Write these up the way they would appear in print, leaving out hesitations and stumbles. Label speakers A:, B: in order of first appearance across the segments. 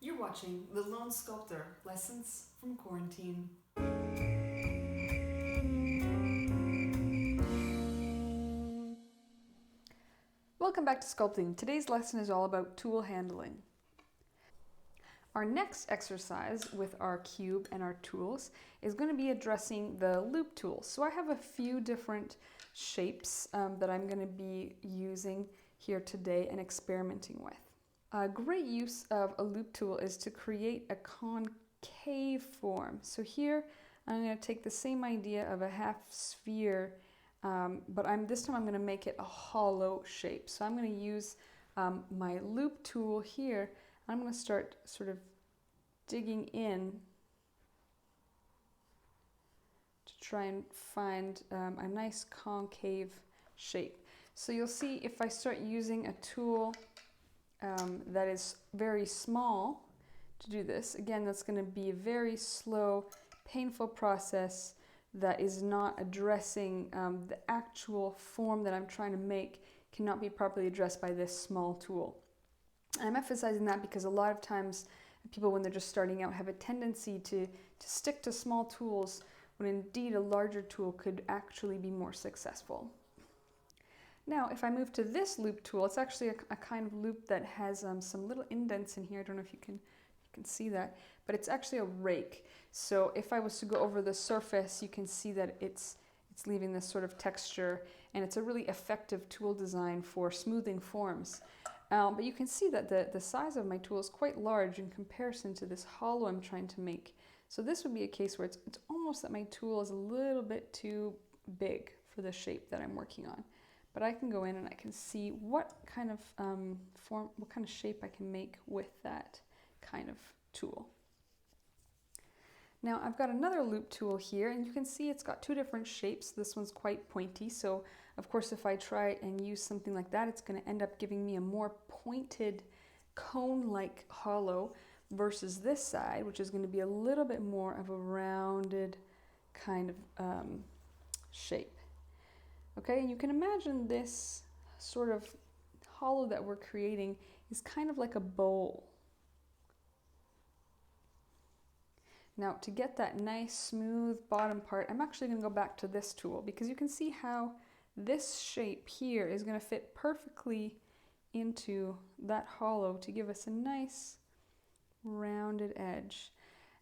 A: You're watching The Lone Sculptor, Lessons from Quarantine. Welcome back to Sculpting. Today's lesson is all about tool handling. Our next exercise with our cube and our tools is going to be addressing the loop tool. So I have a few different shapes that I'm going to be using here today and experimenting with. A great use of a loop tool is to create a concave form. So here I'm going to take the same idea of a half sphere, but this time I'm going to make it a hollow shape. So I'm going to use my loop tool here. I'm going to start sort of digging in to try and find a nice concave shape. So you'll see if I start using a tool that is very small to do this, again, that's going to be a very slow, painful process that is not addressing the actual form that I'm trying to make, cannot be properly addressed by this small tool. I'm emphasizing that because a lot of times people, when they're just starting out, have a tendency to stick to small tools when indeed a larger tool could actually be more successful. Now, if I move to this loop tool, it's actually a kind of loop that has some little indents in here. I don't know if you can see that, but it's actually a rake. So if I was to go over the surface, you can see that it's leaving this sort of texture, and it's a really effective tool design for smoothing forms. But you can see that the size of my tool is quite large in comparison to this hollow I'm trying to make. So this would be a case where it's almost that my tool is a little bit too big for the shape that I'm working on. But I can go in and I can see what kind of form, what kind of shape I can make with that kind of tool. Now I've got another loop tool here, and you can see it's got two different shapes. This one's quite pointy, so of course if I try and use something like that, it's going to end up giving me a more pointed cone-like hollow versus this side, which is going to be a little bit more of a rounded kind of shape. Okay, and you can imagine this sort of hollow that we're creating is kind of like a bowl. Now, to get that nice smooth bottom part, I'm actually going to go back to this tool, because you can see how this shape here is going to fit perfectly into that hollow to give us a nice rounded edge.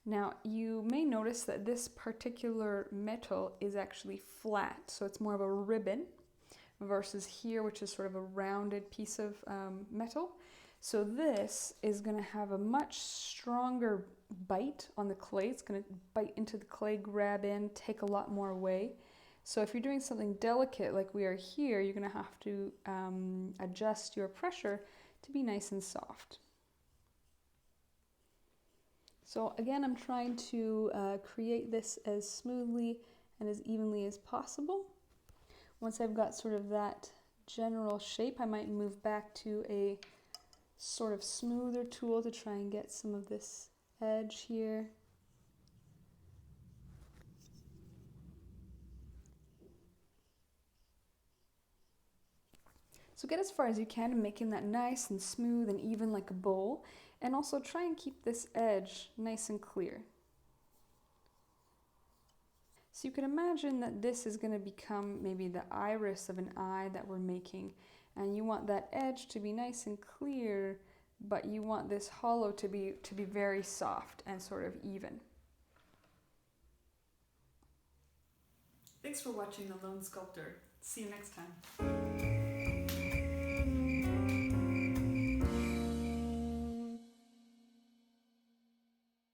A: Now, you may notice that this particular metal is actually flat, so it's more of a ribbon versus here, which is sort of a rounded piece of metal. So this is going to have a much stronger bite on the clay. It's going to bite into the clay, grab in, take a lot more away. So if you're doing something delicate like we are here, you're going to have to adjust your pressure to be nice and soft. So again, I'm trying to create this as smoothly and as evenly as possible. Once I've got sort of that general shape, I might move back to a sort of smoother tool to try and get some of this edge here. So get as far as you can in making that nice and smooth and even like a bowl, and also try and keep this edge nice and clear. So you can imagine that this is going to become maybe the iris of an eye that we're making, and you want that edge to be nice and clear, but you want this hollow to be very soft and sort of even. Thanks for watching The Lone Sculptor. See you next time.